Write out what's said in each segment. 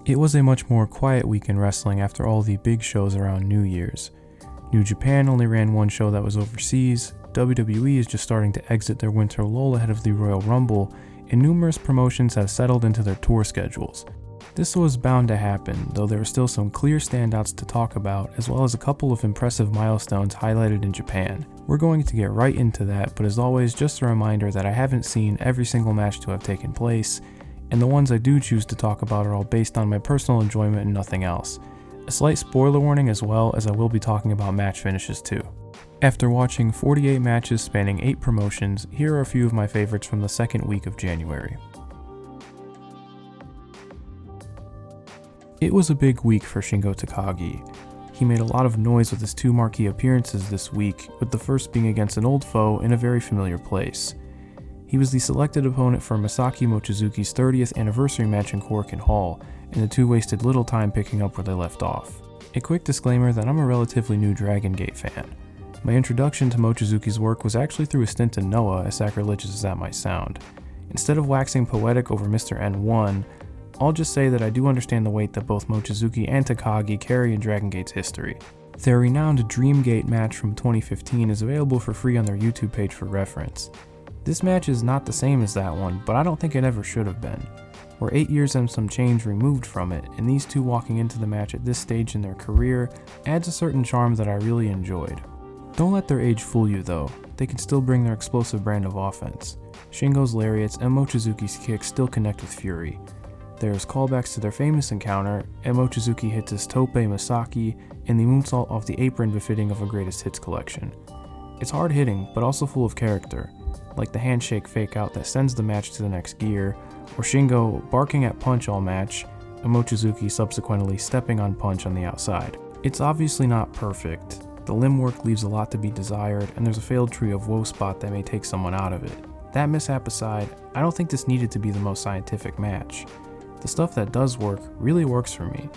It was a much more quiet week in wrestling after all the big shows around New Year's. New Japan only ran one show that was overseas, WWE is just starting to exit their winter lull ahead of the Royal Rumble, and numerous promotions have settled into their tour schedules. This was bound to happen, though there are still some clear standouts to talk about, as well as a couple of impressive milestones highlighted in Japan. We're going to get right into that, but as always, just a reminder that I haven't seen every single match to have taken place, and the ones I do choose to talk about are all based on my personal enjoyment and nothing else. A slight spoiler warning as well, as I will be talking about match finishes too. After watching 48 matches spanning 8 promotions, here are a few of my favorites from the second week of January. It was a big week for Shingo Takagi. He made a lot of noise with his 2 marquee appearances this week, with the first being against an old foe in a very familiar place. He was the selected opponent for Masaaki Mochizuki's 30th anniversary match in Korakuen Hall, and the two wasted little time picking up where they left off. A quick disclaimer that I'm a relatively new Dragongate fan. My introduction to Mochizuki's work was actually through a stint in Noah, as sacrilegious as that might sound. Instead of waxing poetic over Mr. N1, I'll just say that I do understand the weight that both Mochizuki and Takagi carry in Dragongate's history. Their renowned Dreamgate match from 2015 is available for free on their YouTube page for reference. This match is not the same as that one, but I don't think it ever should have been. We're 8 years and some change removed from it, and these two walking into the match at this stage in their career adds a certain charm that I really enjoyed. Don't let their age fool you though, they can still bring their explosive brand of offense. Shingo's lariats and Mochizuki's kicks still connect with fury. There's callbacks to their famous encounter, and Mochizuki hits his tope Masaaki and the moonsault off the apron befitting of a greatest hits collection. It's hard hitting, but also full of character, like the handshake fake out that sends the match to the next gear, or Shingo barking at punch all match, and Mochizuki subsequently stepping on punch on the outside. It's obviously not perfect, the limb work leaves a lot to be desired, and there's a failed tree of woe spot that may take someone out of it. That mishap aside, I don't think this needed to be the most scientific match. The stuff that does work really works for me.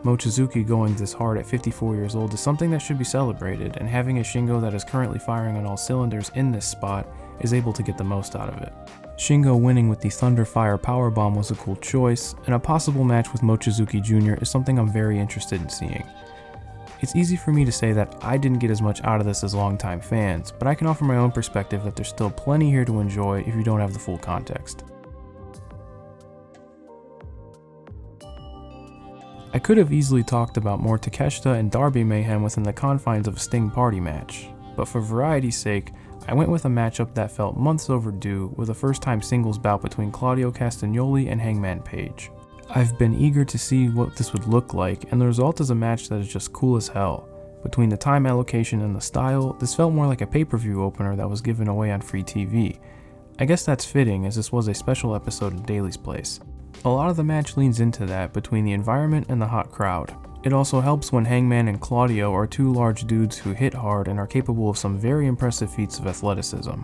Mochizuki going this hard at 54 years old is something that should be celebrated, and having a Shingo that is currently firing on all cylinders in this spot is able to get the most out of it. Shingo winning with the Thunderfire Powerbomb was a cool choice, and a possible match with Mochizuki Jr. is something I'm very interested in seeing. It's easy for me to say that I didn't get as much out of this as longtime fans, but I can offer my own perspective that there's still plenty here to enjoy if you don't have the full context. I could have easily talked about more Takeshita and Darby mayhem within the confines of a Sting party match, but for variety's sake, I went with a matchup that felt months overdue with a first-time singles bout between Claudio Castagnoli and Hangman Page. I've been eager to see what this would look like, and the result is a match that is just cool as hell. Between the time allocation and the style, this felt more like a pay-per-view opener that was given away on free TV. I guess that's fitting, as this was a special episode of Daily's Place. A lot of the match leans into that, between the environment and the hot crowd. It also helps when Hangman and Claudio are 2 large dudes who hit hard and are capable of some very impressive feats of athleticism.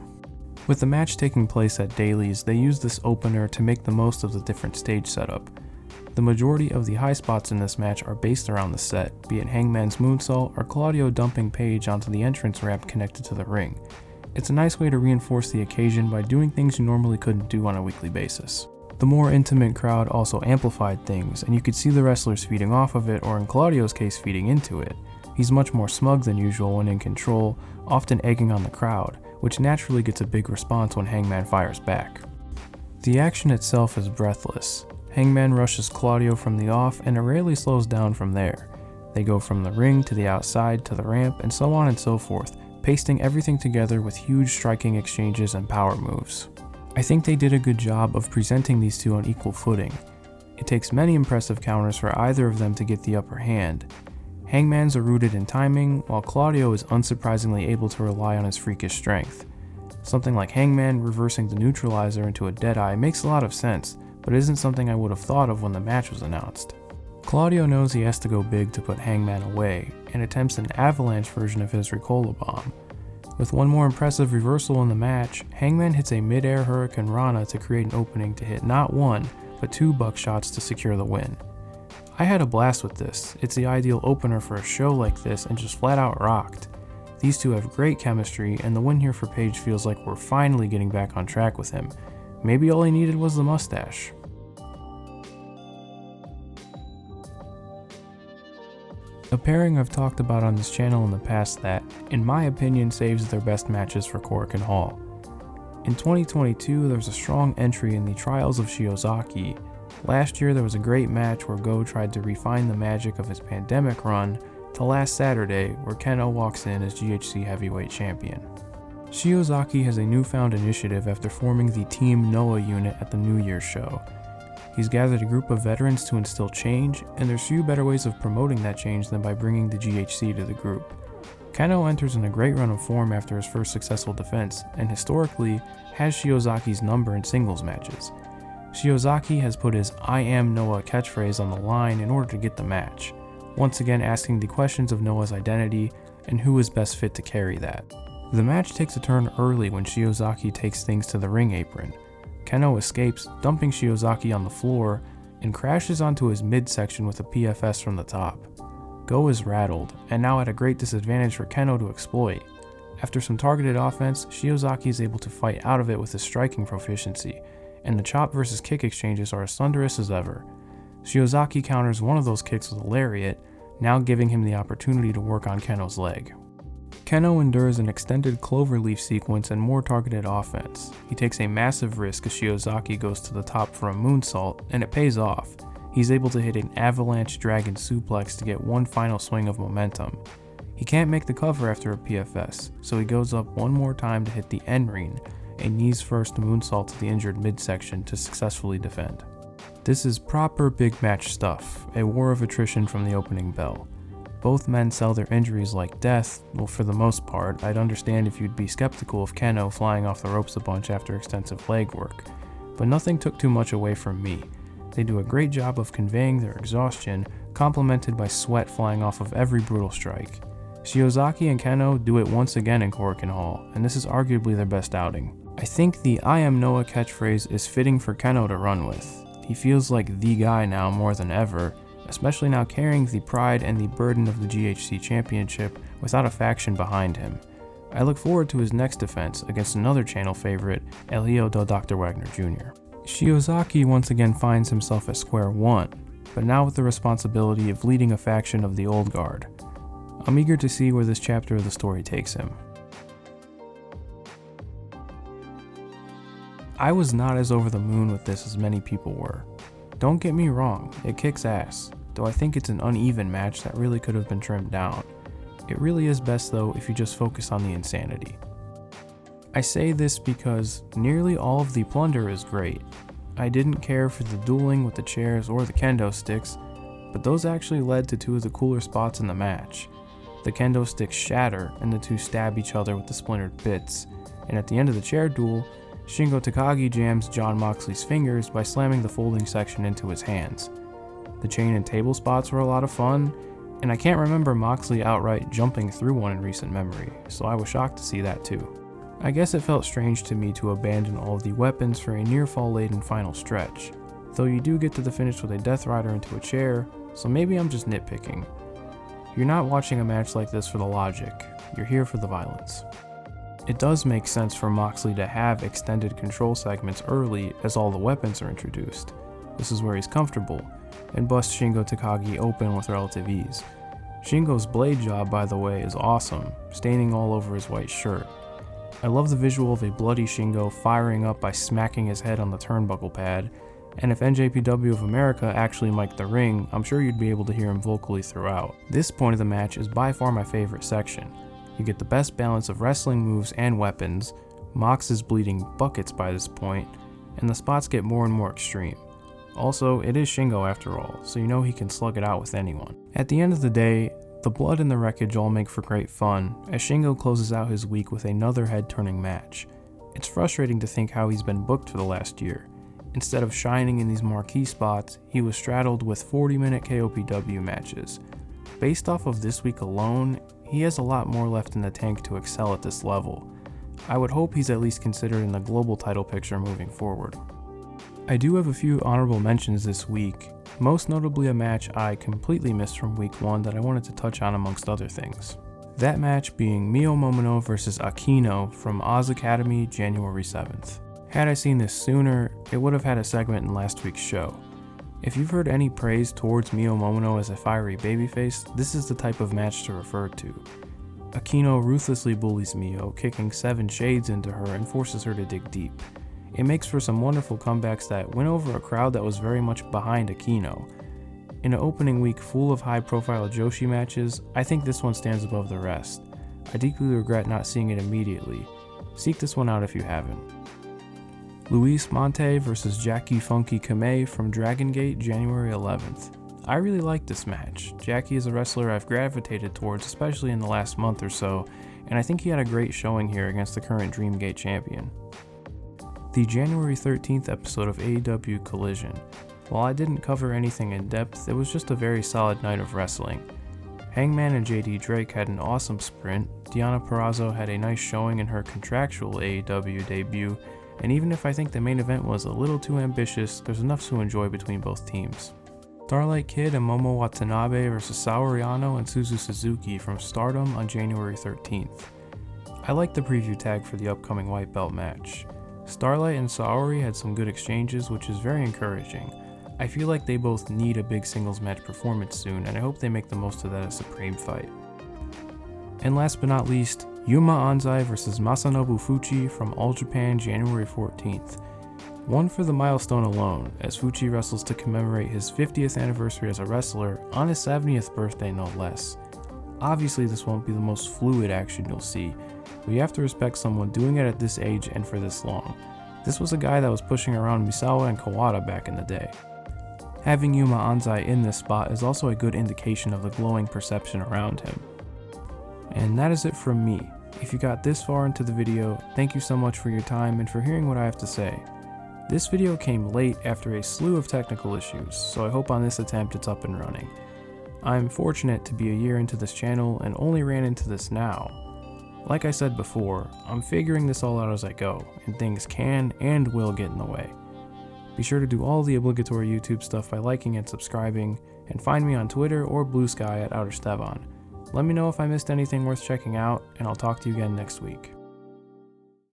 With the match taking place at Daily's, they use this opener to make the most of the different stage setup. The majority of the high spots in this match are based around the set, be it Hangman's moonsault or Claudio dumping Page onto the entrance ramp connected to the ring. It's a nice way to reinforce the occasion by doing things you normally couldn't do on a weekly basis. The more intimate crowd also amplified things, and you could see the wrestlers feeding off of it, or in Claudio's case feeding into it. He's much more smug than usual when in control, often egging on the crowd, which naturally gets a big response when Hangman fires back. The action itself is breathless. Hangman rushes Claudio from the off, and it rarely slows down from there. They go from the ring to the outside to the ramp, and so on and so forth, pasting everything together with huge striking exchanges and power moves. I think they did a good job of presenting these two on equal footing. It takes many impressive counters for either of them to get the upper hand. Hangman's are rooted in timing, while Claudio is unsurprisingly able to rely on his freakish strength. Something like Hangman reversing the neutralizer into a deadeye makes a lot of sense, but isn't something I would have thought of when the match was announced. Claudio knows he has to go big to put Hangman away, and attempts an avalanche version of his Ricola Bomb. With one more impressive reversal in the match, Hangman hits a mid-air Hurricane Rana to create an opening to hit not 1, but 2 buckshots to secure the win. I had a blast with this. It's the ideal opener for a show like this and just flat out rocked. These two have great chemistry, and the win here for Page feels like we're finally getting back on track with him. Maybe all he needed was the mustache. A pairing I've talked about on this channel in the past that, in my opinion, saves their best matches for Korakuen Hall. In 2022, there was a strong entry in the Trials of Shiozaki. Last year, there was a great match where Go tried to refine the magic of his pandemic run to last Saturday, where Kenoh walks in as GHC Heavyweight Champion. Shiozaki has a newfound initiative after forming the Team Noah unit at the New Year's show. He's gathered a group of veterans to instill change, and there's few better ways of promoting that change than by bringing the GHC to the group. Kenoh enters in a great run of form after his first successful defense, and historically has Shiozaki's number in singles matches. Shiozaki has put his "I am Noah" catchphrase on the line in order to get the match, once again asking the questions of Noah's identity and who is best fit to carry that. The match takes a turn early when Shiozaki takes things to the ring apron. Kenoh escapes, dumping Shiozaki on the floor, and crashes onto his midsection with a PFS from the top. Go is rattled, and now at a great disadvantage for Kenoh to exploit. After some targeted offense, Shiozaki is able to fight out of it with his striking proficiency, and the chop versus kick exchanges are as thunderous as ever. Shiozaki counters one of those kicks with a lariat, now giving him the opportunity to work on Kenoh's leg. Kenoh endures an extended cloverleaf sequence and more targeted offense. He takes a massive risk as Shiozaki goes to the top for a moonsault, and it pays off. He's able to hit an avalanche dragon suplex to get one final swing of momentum. He can't make the cover after a PFS, so he goes up one more time to hit the N-ring, a knees first moonsault to the injured midsection to successfully defend. This is proper big match stuff, a war of attrition from the opening bell. Both men sell their injuries like death. Well, for the most part. I'd understand if you'd be skeptical of Kenoh flying off the ropes a bunch after extensive legwork, but nothing took too much away from me. They do a great job of conveying their exhaustion, complemented by sweat flying off of every brutal strike. Shiozaki and Kenoh do it once again in Korakuen Hall, and this is arguably their best outing. I think the "I am Noah" catchphrase is fitting for Kenoh to run with. He feels like the guy now more than ever, especially now carrying the pride and the burden of the GHC Championship without a faction behind him. I look forward to his next defense against another channel favorite, El Hijo del Dr. Wagner Jr. Shiozaki once again finds himself at square one, but now with the responsibility of leading a faction of the old guard. I'm eager to see where this chapter of the story takes him. I was not as over the moon with this as many people were. Don't get me wrong, it kicks ass, though I think it's an uneven match that really could have been trimmed down. It really is best though if you just focus on the insanity. I say this because nearly all of the plunder is great. I didn't care for the dueling with the chairs or the kendo sticks, but those actually led to two of the cooler spots in the match. The kendo sticks shatter and the two stab each other with the splintered bits, and at the end of the chair duel, Shingo Takagi jams Jon Moxley's fingers by slamming the folding section into his hands. The chain and table spots were a lot of fun, and I can't remember Moxley outright jumping through one in recent memory, so I was shocked to see that too. I guess it felt strange to me to abandon all of the weapons for a near-fall laden final stretch, though you do get to the finish with a Death Rider into a chair, so maybe I'm just nitpicking. You're not watching a match like this for the logic, you're here for the violence. It does make sense for Moxley to have extended control segments early as all the weapons are introduced. This is where he's comfortable, and busts Shingo Takagi open with relative ease. Shingo's blade job, by the way, is awesome, staining all over his white shirt. I love the visual of a bloody Shingo firing up by smacking his head on the turnbuckle pad, and if NJPW of America actually mic'd the ring, I'm sure you'd be able to hear him vocally throughout. This point of the match is by far my favorite section. You get the best balance of wrestling moves and weapons, Mox is bleeding buckets by this point, and the spots get more and more extreme. Also, it is Shingo after all, so you know he can slug it out with anyone. At the end of the day, the blood and the wreckage all make for great fun, as Shingo closes out his week with another head-turning match. It's frustrating to think how he's been booked for the last year. Instead of shining in these marquee spots, he was straddled with 40-minute KOPW matches. Based off of this week alone, he has a lot more left in the tank to excel at this level. I would hope he's at least considered in the global title picture moving forward. I do have a few honorable mentions this week, most notably a match I completely missed from week 1 that I wanted to touch on amongst other things. That match being Mio Momono vs Aquino from Oz Academy, January 7th. Had I seen this sooner, it would have had a segment in last week's show. If you've heard any praise towards Mio Momono as a fiery babyface, this is the type of match to refer to. Kenoh ruthlessly bullies Mio, kicking 7 shades into her and forces her to dig deep. It makes for some wonderful comebacks that win over a crowd that was very much behind Kenoh. In an opening week full of high-profile Joshi matches, I think this one stands above the rest. I deeply regret not seeing it immediately. Seek this one out if you haven't. Luis Monte vs Jackie Funky Kamei from Dragongate, January 11th. I really like this match. Jackie is a wrestler I've gravitated towards, especially in the last month or so, and I think he had a great showing here against the current Dreamgate champion. The January 13th episode of AEW Collision. While I didn't cover anything in depth, it was just a very solid night of wrestling. Hangman and JD Drake had an awesome sprint, Deonna Purrazzo had a nice showing in her contractual AEW debut, and even if I think the main event was a little too ambitious, there's enough to enjoy between both teams. Starlight Kid and Momo Watanabe vs Saori Anou and Suzu Suzuki from Stardom on January 13th. I like the preview tag for the upcoming white belt match. Starlight and Saori had some good exchanges, which is very encouraging. I feel like they both need a big singles match performance soon, and I hope they make the most of that at Supreme Fight. And last but not least, Yuma Anzai vs Masanobu Fuchi from All Japan, January 14th. One for the milestone alone, as Fuchi wrestles to commemorate his 50th anniversary as a wrestler on his 70th birthday no less. Obviously this won't be the most fluid action you'll see, but you have to respect someone doing it at this age and for this long. This was a guy that was pushing around Misawa and Kawada back in the day. Having Yuma Anzai in this spot is also a good indication of the glowing perception around him. And that is it from me. If you got this far into the video, thank you so much for your time and for hearing what I have to say. This video came late after a slew of technical issues, so I hope on this attempt it's up and running. I'm fortunate to be a year into this channel and only ran into this now. Like I said before, I'm figuring this all out as I go, and things can and will get in the way. Be sure to do all the obligatory YouTube stuff by liking and subscribing, and find me on Twitter or Blue Sky at OuterStevan. Let me know if I missed anything worth checking out, and I'll talk to you again next week.